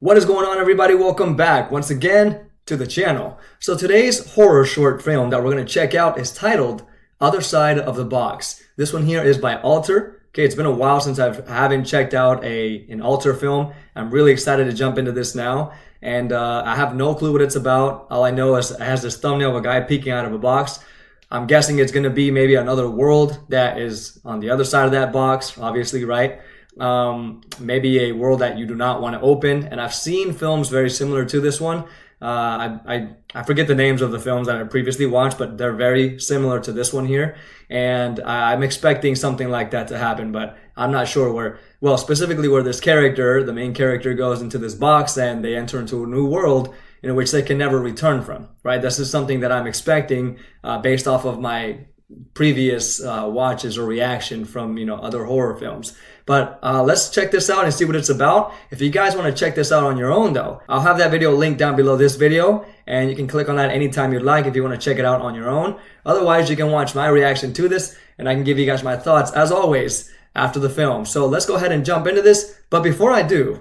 What is going on, everybody? Welcome back once again to the channel. So today's horror short film that we're going to check out is titled Other Side of the Box. This one here is by Alter. Okay, it's been a while since I haven't checked out an Alter film. I'm really excited to jump into this now. And I have no clue what it's about. All I know is it has this thumbnail of a guy peeking out of a box. I'm guessing it's going to be maybe another world that is on the other side of that box, obviously, right? Maybe a world that you do not want to open. And I've seen films very similar to this one. I forget the names of the films that I previously watched, but they're very similar to this one here. And I'm expecting something like that to happen, but I'm not sure specifically where this character, the main character, goes into this box and they enter into a new world in which they can never return from, right? This is something that I'm expecting based off of my previous watches or reaction from other horror films. But let's check this out and see what it's about. If you guys want to check this out on your own though, I'll have that video linked down below this video and you can click on that anytime you'd like if you want to check it out on your own. Otherwise, you can watch my reaction to this and I can give you guys my thoughts as always after the film. So let's go ahead and jump into this. But before I do,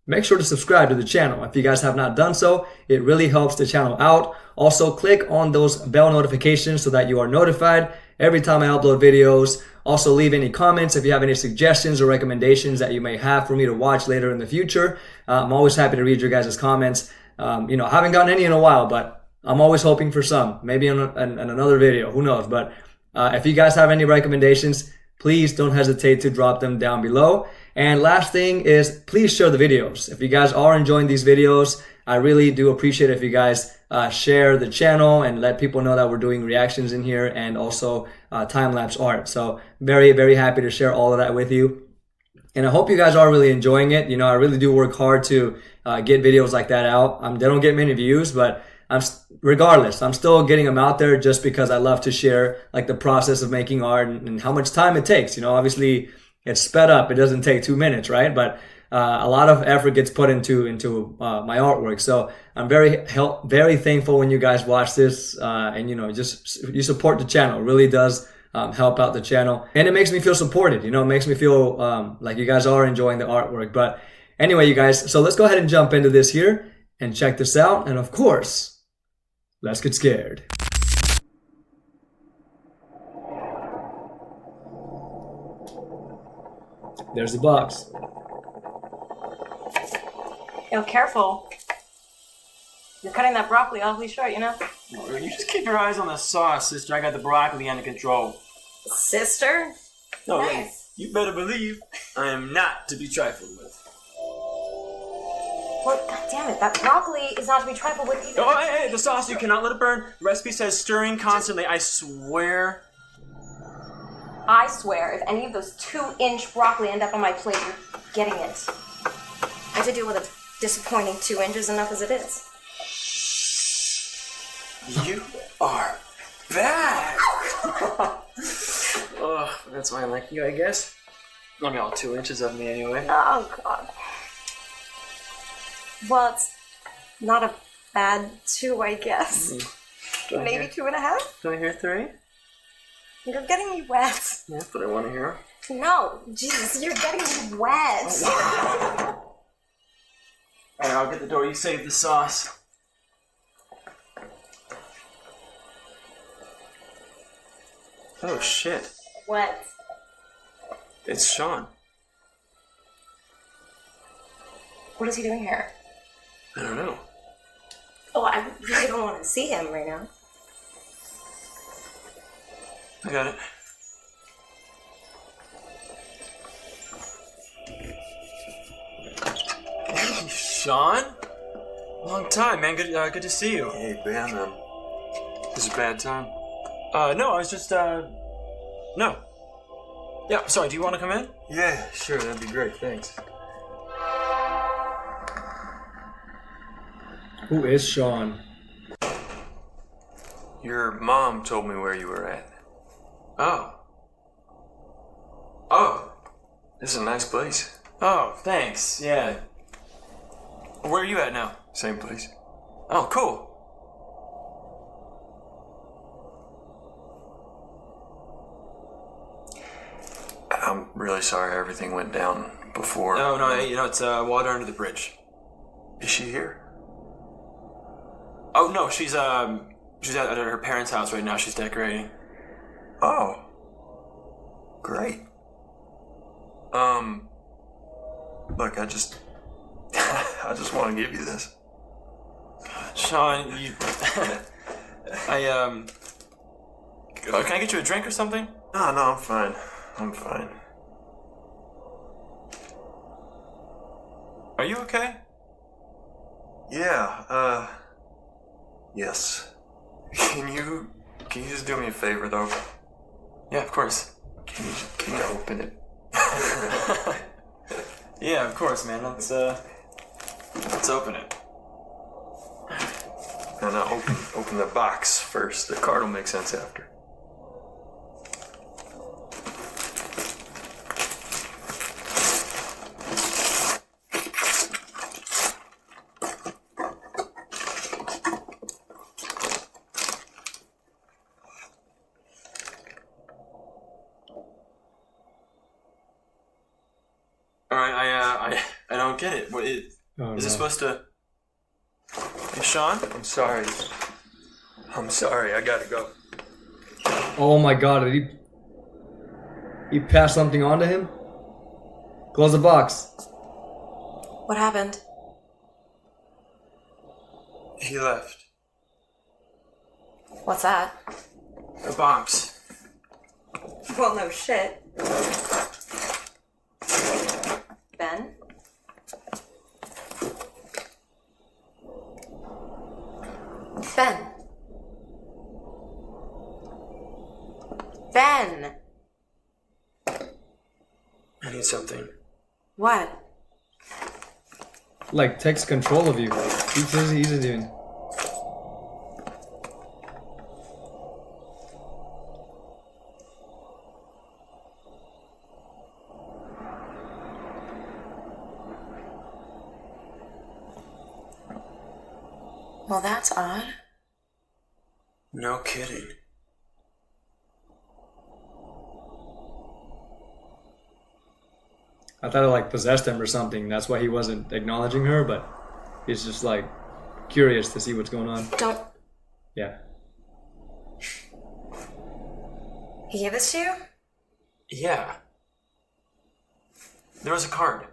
make sure to subscribe to the channel. If you guys have not done so, it really helps the channel out. Also, click on those bell notifications so that you are notified every time I upload videos. Also, leave any comments if you have any suggestions or recommendations that you may have for me to watch later in the future. I'm always happy to read your guys' comments. I haven't gotten any in a while, but I'm always hoping for some. Maybe in another video, who knows. But if you guys have any recommendations, please don't hesitate to drop them down below. And last thing is, please share the videos. If you guys are enjoying these videos, I really do appreciate it if you guys share the channel and let people know that we're doing reactions in here and also time-lapse art. So very, very happy to share all of that with you. And I hope you guys are really enjoying it. I really do work hard to get videos like that out. They don't get many views, but regardless, I'm still getting them out there just because I love to share like the process of making art and how much time it takes. Obviously it's sped up. It doesn't take 2 minutes, right? But a lot of effort gets put into my artwork. So I'm very thankful when you guys watch this and you support the channel. It really does help out the channel. And it makes me feel supported. It makes me feel like you guys are enjoying the artwork. But anyway, you guys, so let's go ahead and jump into this here and check this out. And of course, let's get scared. There's the box. Yo, careful. You're cutting that broccoli awfully short, You just keep your eyes on the sauce, sister. I got the broccoli under control. Sister? No, Nice. you better believe I am not to be trifled with. Well, God damn it, that broccoli is not to be trifled with either. Oh, hey, the sauce, you cannot let it burn. The recipe says stirring constantly. I swear. I swear, if any of those 2-inch broccoli end up on my plate, you're getting it. I have to deal with a disappointing 2 inches enough as it is. You are bad. Oh, that's why I like you, I guess. I mean, all 2 inches of me anyway. Oh, God. Well, it's not a bad 2, I guess. Maybe 2.5? Do I hear 3? You're getting me wet. That's what I want to hear. No, Jesus, you're getting me wet. Alright, I'll get the door. You save the sauce. Oh, shit. What? It's Sean. What is he doing here? I don't know. Oh, I really don't want to see him right now. I got it. Hey, Sean? Long time, man. Good to see you. Hey, Ben, this is a bad time. No, I was just, no. Yeah, sorry, do you want to come in? Yeah, sure, that'd be great, thanks. Who is Sean? Your mom told me where you were at. Oh. This is a nice place. Oh, thanks, yeah. Where are you at now? Same place. Oh, cool. I'm really sorry everything went down before. No, it's water under the bridge. she here? Oh no, she's at her parents' house right now. She's decorating. Oh. Great. Look, I just want to give you this. Sean, you. Can I get you a drink or something? No, I'm fine. I'm fine. Are you okay? Yeah, yes. Can you just do me a favor, though? Yeah, of course. Can you open it? Yeah, of course, man. Let's open it. No, open the box first. The card will make sense after. Alright, I don't get it. What is Oh, this no. supposed to... Hey, Sean? I'm sorry. I gotta go. Oh my god, did he passed something on to him? Close the box. What happened? He left. What's that? A box. Well, no shit. Ben? Ben? Ben! I need something. What? Like, takes control of you. He's doing. Well, that's odd. No kidding. I thought it like possessed him or something. That's why he wasn't acknowledging her, but he's just like curious to see what's going on. Don't. Yeah. He gave this to you? Yeah. There was a card.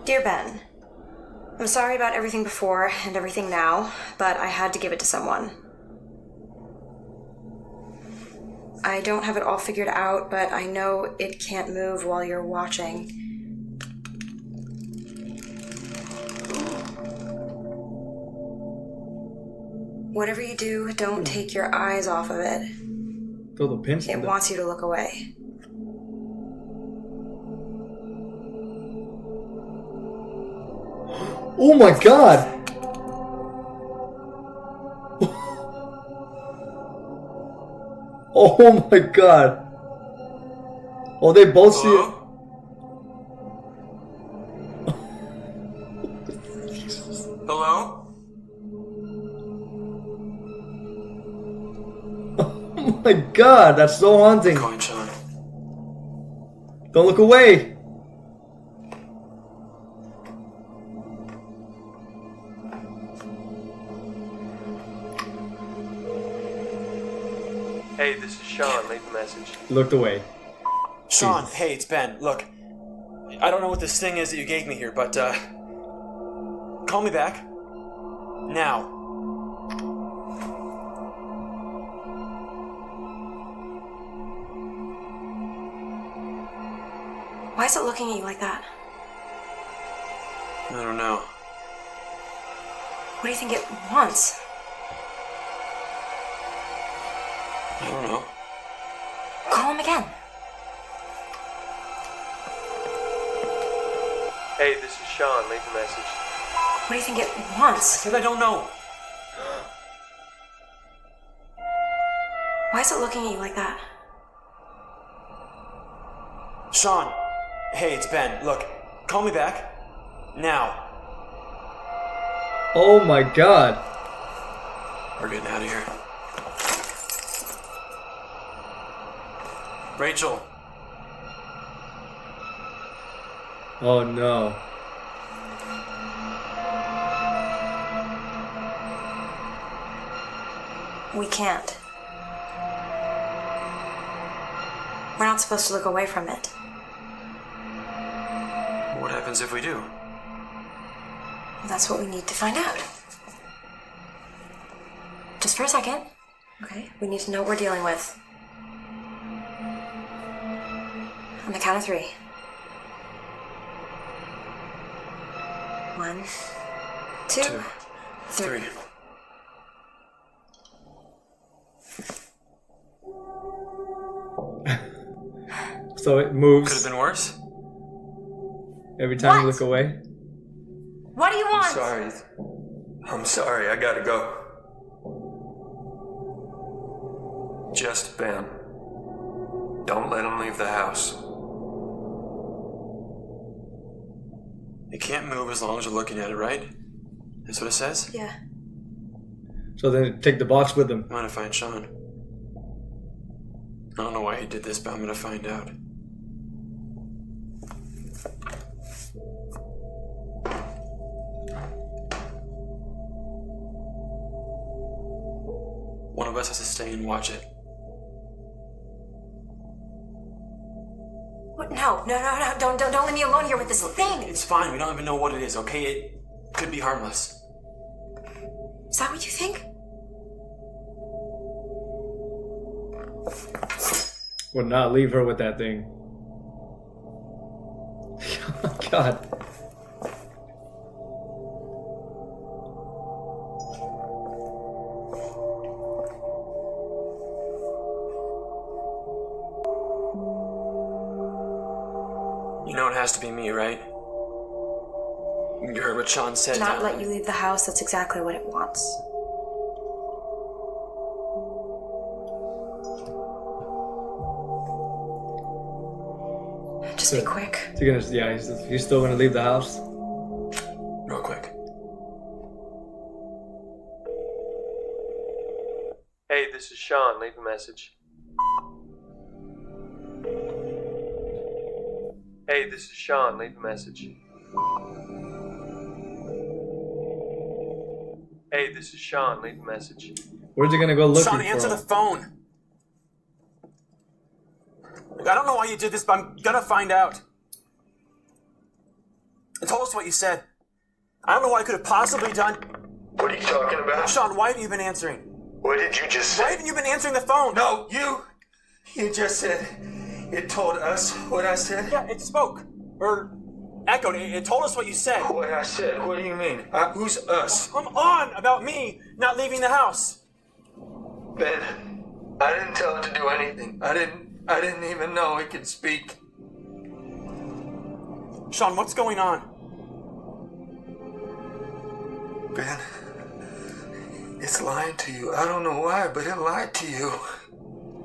Dear Ben, I'm sorry about everything before and everything now, but I had to give it to someone. I don't have it all figured out, but I know it can't move while you're watching. Whatever you do, don't take your eyes off of it. Throw the pins. It wants you to look away. Oh my god! Oh my god! Oh, they both see it. Hello? Oh my god, that's so haunting. Going, Sean. Don't look away. Hey, this is Sean. Leave a message. Looked away. Sean, Jesus. hey, it's Ben. Look, I don't know what this thing is that you gave me here, but, call me back. Now. Why is it looking at you like that? I don't know. What do you think it wants? I don't know. Call him again. Hey, this is Sean. Leave a message. What do you think it I wants? said I don't know. Why is it looking at you like that? Sean, hey, it's Ben. Look, call me back. Now. Oh my god. We're getting out of here. Rachel. Oh no. We can't. We're not supposed to look away from it. What happens if we do? That's what we need to find out. Just for a second. Okay? We need to know what we're dealing with. On the count of 3. 1, 2, 3. So it moves Could have been worse. every time you What? look away. What do you want? Sorry. I'm sorry, I gotta go. Just Ben. Don't let him leave the house. It can't move as long as you're looking at it, right? That's what it says? Yeah. So then take the box with them. I'm gonna find Sean. I don't know why he did this, but I'm gonna find out. One of us has to stay and watch it. What? No. Don't leave me alone here with this thing. It's fine, we don't even know what it is, okay? It could be harmless. Is that what you think? Would not leave her with that thing. God. You know it has to be me, right? You heard what Sean said. Not Tom. let you leave the house. That's exactly what it wants. Just be quick. He's still gonna leave the house. Real quick. Hey, this is Sean. Leave a message. Hey, this is Sean. Leave a message. Hey, this is Sean. Leave a message. Where's he gonna go looking Sean, for answer him? the phone. Look, I don't know why you did this, but I'm gonna find out. And told us what you said. I don't know what I could have possibly done. What are you talking about? Sean, why haven't you been answering? What did you just Why say? haven't you been answering the phone? No, you just said it told us what I said. Yeah, it spoke. Or echoed. It told us what you said. What I said. What do you mean? Who's us? Come on about me not leaving the house. Ben, I didn't tell it to do anything. I didn't even know it could speak. Sean, what's going on? Ben, it's lying to you. I don't know why, but it lied to you.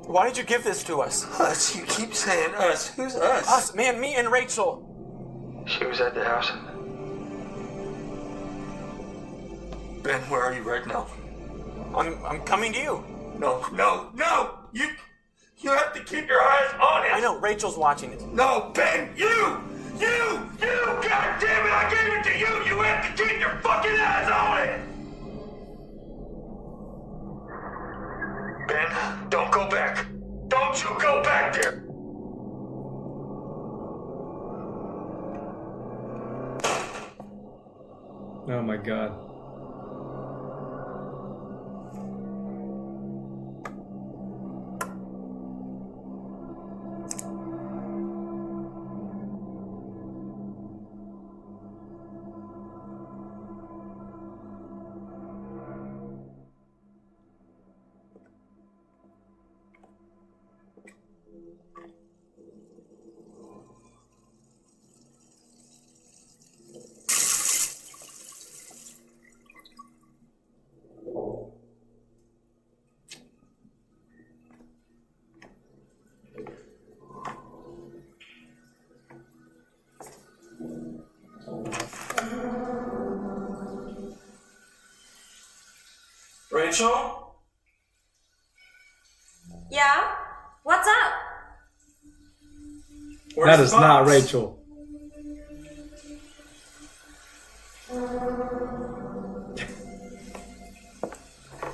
Why did you give this to us? Us, you keep saying us. Who's us? Us, man, me and Rachel. She was at the house. Ben, where are you right now? I'm coming to you. No! You have to keep your eyes on it! I know, Rachel's watching it. No, Ben, you! God damn it, I gave it to you! You have to keep your fucking eyes on it! Ben, don't go back. Don't you go back there! Oh my god. Rachel? Yeah? What's up? Where's That is the not box? Rachel.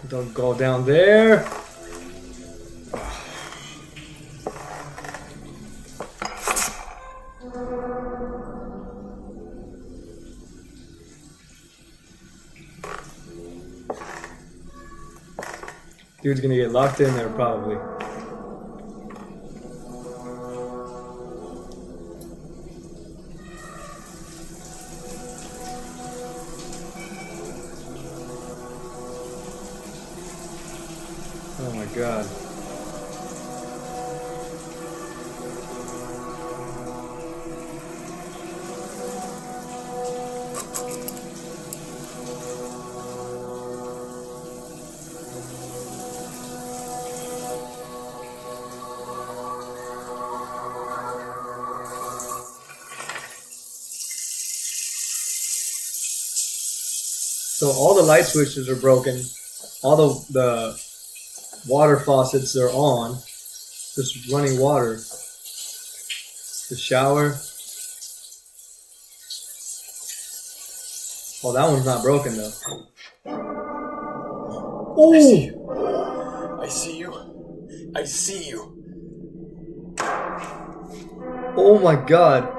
Don't go down there. Dude's gonna get locked in there probably. Oh my god. So all the light switches are broken. All the water faucets are on. Just running water. The shower. Oh, that one's not broken though. Oh! I see you. I see you. Oh my god.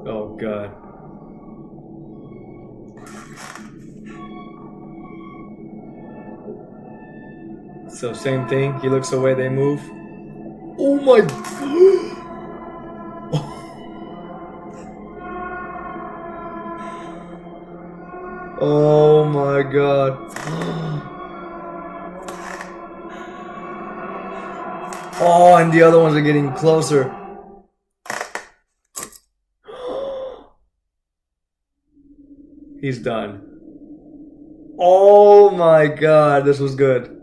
Oh god. So same thing, he looks away, they move. Oh my god. Oh my god. Oh, and the other ones are getting closer. He's done. Oh my god, this was good.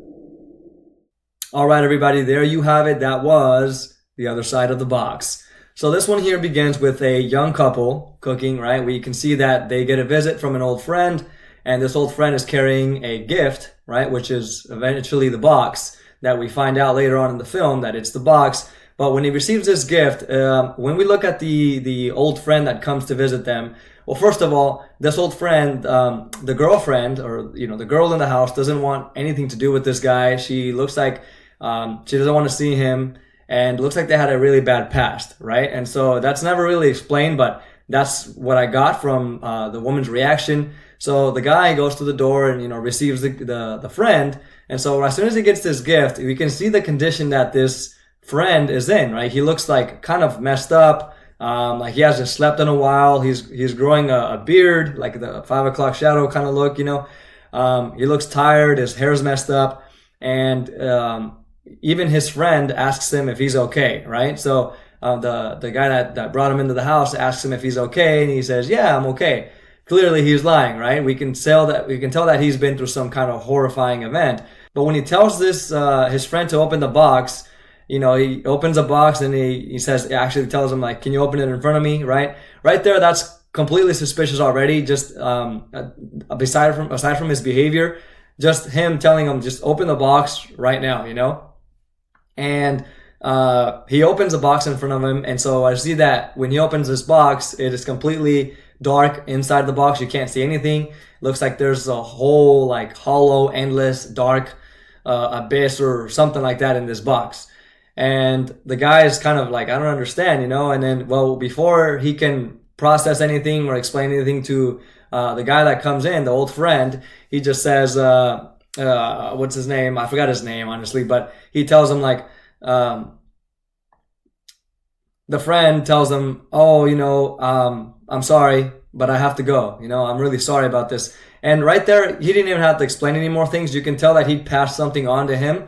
Alright everybody, there you have it. That was The Other Side of the Box. So this one here begins with a young couple cooking, right? We can see that they get a visit from an old friend, and this old friend is carrying a gift, right? Which is eventually the box that we find out later on in the film that it's the box. But when he receives this gift, when we look at the old friend that comes to visit them, well, first of all, this old friend, the girlfriend, or the girl in the house, doesn't want anything to do with this guy. She looks like she doesn't want to see him, and looks like they had a really bad past, right? And so that's never really explained, but that's what I got from the woman's reaction. So the guy goes to the door and receives the friend, and so as soon as he gets this gift, we can see the condition that this friend is in, right? He looks like kind of messed up, like he hasn't slept in a while. He's growing a beard, like the 5 o'clock shadow kind of look, He looks tired, his hair's messed up, and even his friend asks him if he's okay, right? So the guy that brought him into the house asks him if he's okay, and he says, "Yeah, I'm okay." Clearly he's lying, right? We can tell that he's been through some kind of horrifying event. But when he tells this his friend to open the box, he opens a box and he actually tells him, like, "Can you open it in front of me?" Right there, that's completely suspicious already. Just aside from his behavior, just him telling him, just open the box right now, And he opens the box in front of him, and so I see that when he opens this box, it is completely dark inside the box. You can't see anything. Looks like there's a whole, like, hollow, endless, dark abyss or something like that in this box. And the guy is kind of like, I don't understand, and then, well, before he can process anything or explain anything to the guy that comes in, the old friend, he just says, what's his name? I forgot his name, honestly, but he tells him, like, the friend tells him, "Oh, I'm sorry, but I have to go. I'm really sorry about this." And right there, he didn't even have to explain any more things. You can tell that he'd passed something on to him,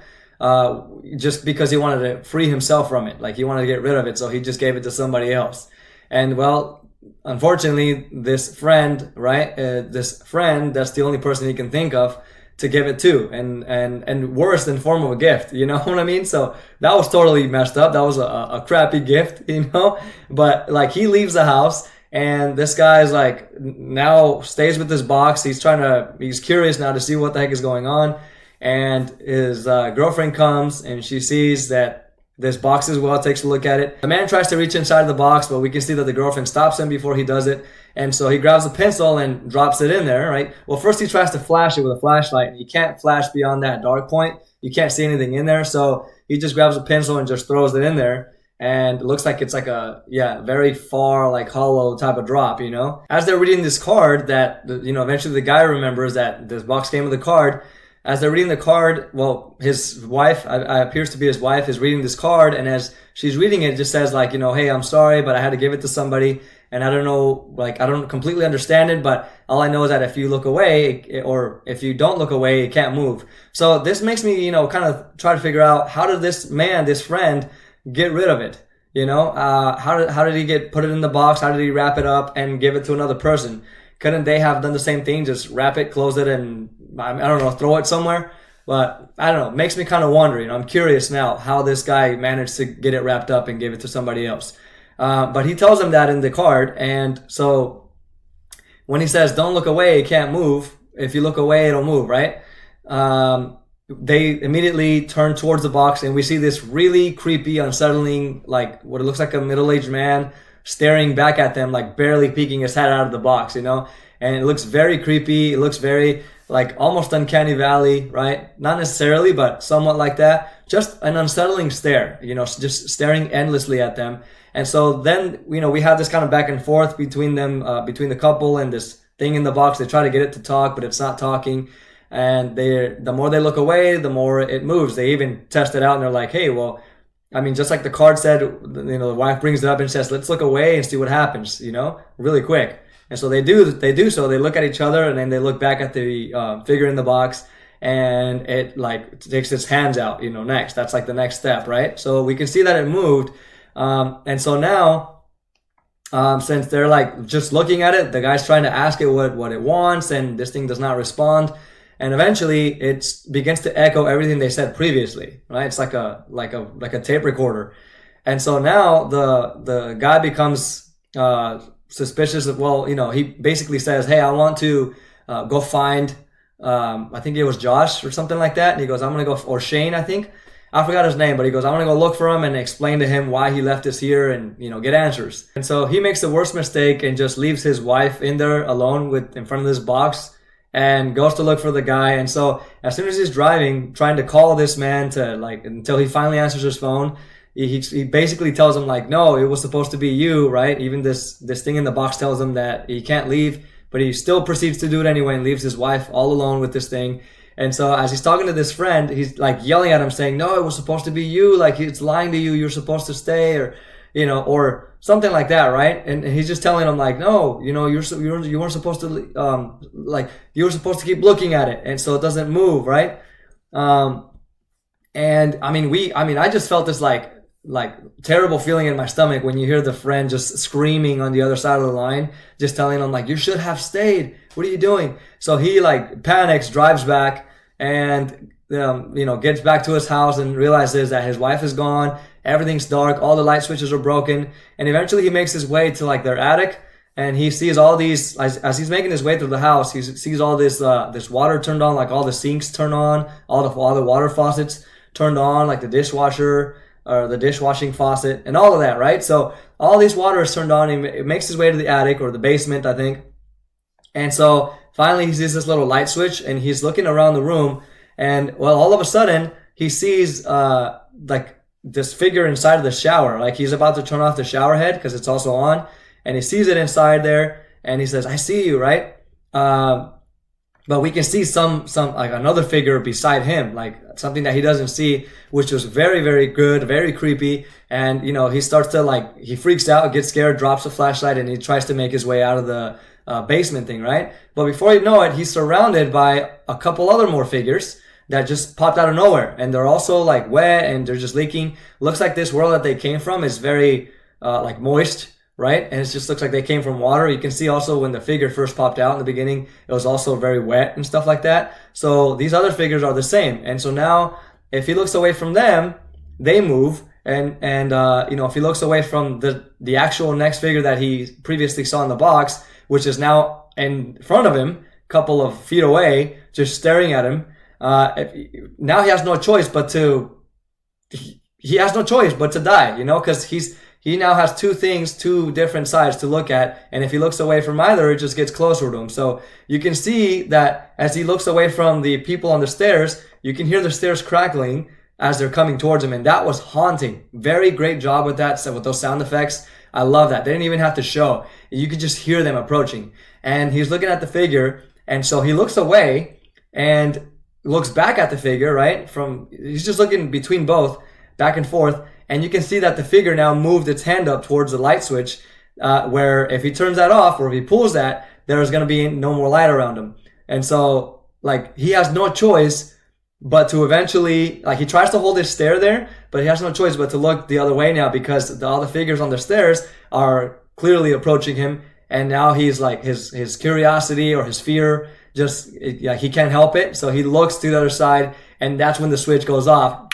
just because he wanted to free himself from it. Like, he wanted to get rid of it, so he just gave it to somebody else. And, well, unfortunately, this friend, right? This friend, that's the only person he can think of to give it to, and worse than form of a gift, you know what I mean? So that was totally messed up. That was a crappy gift, you know? But like he leaves the house, and this guy's like now stays with this box. He's curious now to see what the heck is going on. And his girlfriend comes and she sees that this box as well, takes a look at it. The man tries to reach inside the box, but we can see that the girlfriend stops him before he does it. And so he grabs a pencil and drops it in there, right? Well, first he tries to flash it with a flashlight, and you can't flash beyond that dark point. You can't see anything in there. So he just grabs a pencil and just throws it in there. And it looks like it's like a, very far, like hollow type of drop, you know? As they're reading this card that, eventually the guy remembers that this box came with a card. As they're reading the card, well, his wife, appears to be his wife, is reading this card. And as she's reading it, it just says like, hey, I'm sorry, but I had to give it to somebody. And I don't know, like, I don't completely understand it, but all I know is that if you look away, or if you don't look away, it can't move. So this makes me, kind of try to figure out, how did this man, this friend, get rid of it? How did he put it in the box? How did he wrap it up and give it to another person? Couldn't they have done the same thing? Just wrap it, close it, and I don't know, throw it somewhere? But I don't know. It makes me kind of wonder. I'm curious now how this guy managed to get it wrapped up and give it to somebody else. But he tells him that in the card. And so when he says, don't look away, it can't move. If you look away, it'll move, right? They immediately turn towards the box, and we see this really creepy, unsettling, like what it looks like a middle-aged man staring back at them, like barely peeking his head out of the box, And it looks very creepy. It looks very like almost uncanny valley, right? Not necessarily, but somewhat like that. Just an unsettling stare, just staring endlessly at them. And so then, we have this kind of back and forth between them, between the couple and this thing in the box. They try to get it to talk, but it's not talking. And the more they look away, the more it moves. They even test it out, and they're like, hey, well, just like the card said, the wife brings it up and says, let's look away and see what happens, really quick. And so they do so. They look at each other, and then they look back at the figure in the box, and it like takes its hands out, next. That's like the next step, right? So we can see that it moved. And so now, since they're like just looking at it, the guy's trying to ask it what it wants, and this thing does not respond. And eventually it begins to echo everything they said previously, right? It's like a tape recorder. And so now the guy becomes, suspicious of, he basically says, hey, I want to, go find, I think it was Josh or something like that. And he goes, I'm going to go, or Shane, I think. I forgot his name, but he goes, I'm going to go look for him and explain to him why he left us here and, get answers. And so he makes the worst mistake and just leaves his wife in there alone in front of this box and goes to look for the guy. And so as soon as he's driving, trying to call this man until he finally answers his phone, he basically tells him like, no, it was supposed to be you, right? Even this thing in the box tells him that he can't leave, but he still proceeds to do it anyway and leaves his wife all alone with this thing. And so as he's talking to this friend, he's like yelling at him saying, no, it was supposed to be you. Like it's lying to you. You're supposed to stay, or something like that, right? And he's just telling him like, no, you weren't supposed to, you were supposed to keep looking at it. And so it doesn't move, right? And I just felt this like terrible feeling in my stomach when you hear the friend just screaming on the other side of the line, just telling him like, you should have stayed. What are you doing? So he like panics, drives back, and gets back to his house and realizes that his wife is gone. Everything's dark. All the light switches are broken. And eventually he makes his way to like their attic, and he sees all these, as he's making his way through the house, he sees all this water turned on, like all the sinks turn on, all the water faucets turned on, like the dishwasher or the dishwashing faucet and all of that, right? So all this water is turned on. He makes his way to the attic or the basement, I think. And so finally he sees this little light switch, and he's looking around the room, and well, all of a sudden he sees like this figure inside of the shower. Like he's about to turn off the shower head because it's also on, and he sees it inside there, and he says, I see you, right? But we can see some like another figure beside him, like something that he doesn't see, which was very, very good, very creepy. And he starts to he freaks out, gets scared, drops the flashlight, and he tries to make his way out of the basement thing, right? But before you know it, he's surrounded by a couple other more figures that just popped out of nowhere, and they're also like wet and they're just leaking. Looks like this world that they came from is very like moist, right? And it just looks like they came from water. You can see also when the figure first popped out in the beginning, it was also very wet and stuff like that. So these other figures are the same. And so now if he looks away from them, they move. And you know, if he looks away from the actual next figure that he previously saw in the box, which is now in front of him, a couple of feet away, just staring at him, now he has no choice but to die, you know, because he now has two different sides to look at, and if he looks away from either, it just gets closer to him. So you can see that as he looks away from the people on the stairs, you can hear the stairs crackling as they're coming towards him, and that was haunting. Very great job with that, with those sound effects. I love that. They didn't even have to show. You could just hear them approaching. And he's looking at the figure, and so he looks away and looks back at the figure, right? He's just looking between both, back and forth, and you can see that the figure now moved its hand up towards the light switch, where if he turns that off or if he pulls that, there's going to be no more light around him. And so, like, he has no choice but to eventually, like, he tries to hold his stare there, but he has no choice but to look the other way now, because all the figures on the stairs are clearly approaching him, and now he's like, his curiosity or his fear, he can't help it, so he looks to the other side, and that's when the switch goes off,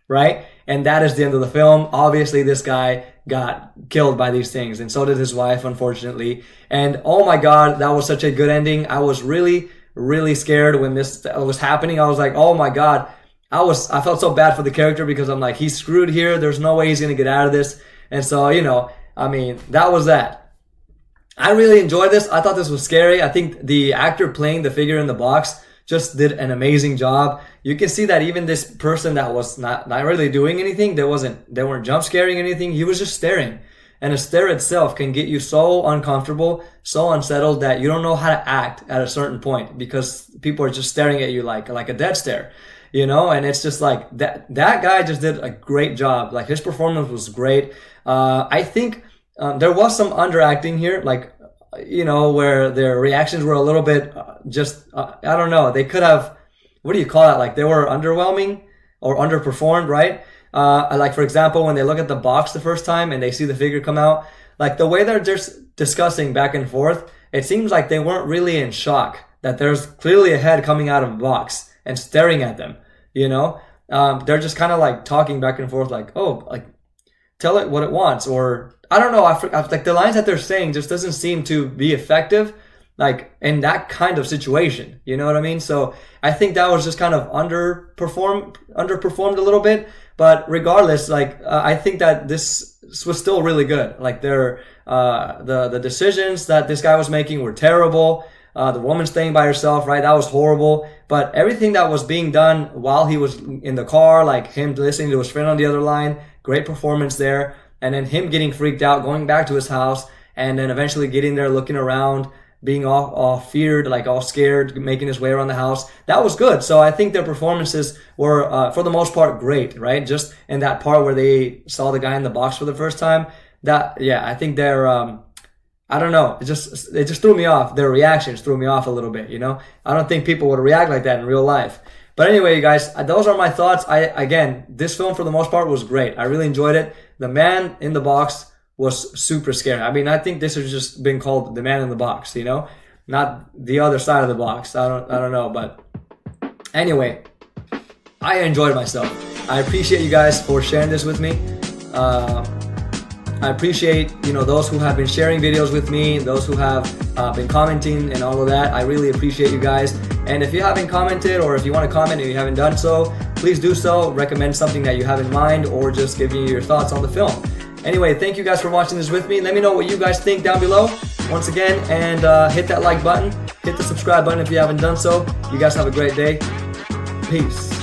right? And that is the end of the film. Obviously, this guy got killed by these things, and so did his wife, unfortunately. And oh my God, that was such a good ending. I was really scared when this was happening. I was like, oh my God. I felt so bad for the character, because I'm like, he's screwed here. There's no way he's going to get out of this. And so, you know, I mean, that was that. I really enjoyed this. I thought this was scary. I think the actor playing the figure in the box just did an amazing job. You can see that even this person that was not really doing anything, they weren't jump scaring anything. He was just staring. And a stare itself can get you so uncomfortable, so unsettled, that you don't know how to act at a certain point, because people are just staring at you like a dead stare, you know? And it's just like that guy just did a great job. Like, his performance was great. I think there was some underacting here, like, you know, where their reactions were a little bit I don't know. They could have, what do you call that? Like, they were underwhelming or underperformed, right? Like, for example, when they look at the box the first time and they see the figure come out, like, the way they're just discussing back and forth, it seems like they weren't really in shock that there's clearly a head coming out of a box and staring at them, you know? They're just kind of like talking back and forth, like, oh, like, tell it what it wants, or I don't know. Like, the lines that they're saying just doesn't seem to be effective, like, in that kind of situation. You know what I mean? So I think that was just kind of underperformed a little bit. But regardless, like, I think that this was still really good. Like, the decisions that this guy was making were terrible. The woman staying by herself, right? That was horrible. But everything that was being done while he was in the car, like him listening to his friend on the other line, great performance there. And then him getting freaked out, going back to his house, and then eventually getting there, looking around, being all feared, like all scared, making his way around the house. That was good. So I think their performances were, for the most part, great, right? Just in that part where they saw the guy in the box for the first time, I think they're, I don't know. It just threw me off. Their reactions threw me off a little bit, you know? I don't think people would react like that in real life. But anyway, you guys, those are my thoughts. Again, this film for the most part was great. I really enjoyed it. The man in the box was super scary. I mean, I think this has just been called the man in the box, you know? Not the other side of the box. I don't know, but anyway, I enjoyed myself. I appreciate you guys for sharing this with me. I appreciate, you know, those who have been sharing videos with me, those who have been commenting and all of that. I really appreciate you guys. And if you haven't commented, or if you want to comment and you haven't done so, please do so. Recommend something that you have in mind, or just give me your thoughts on the film. Anyway, thank you guys for watching this with me. Let me know what you guys think down below once again, and hit that like button, hit the subscribe button if you haven't done so. You guys have a great day. Peace.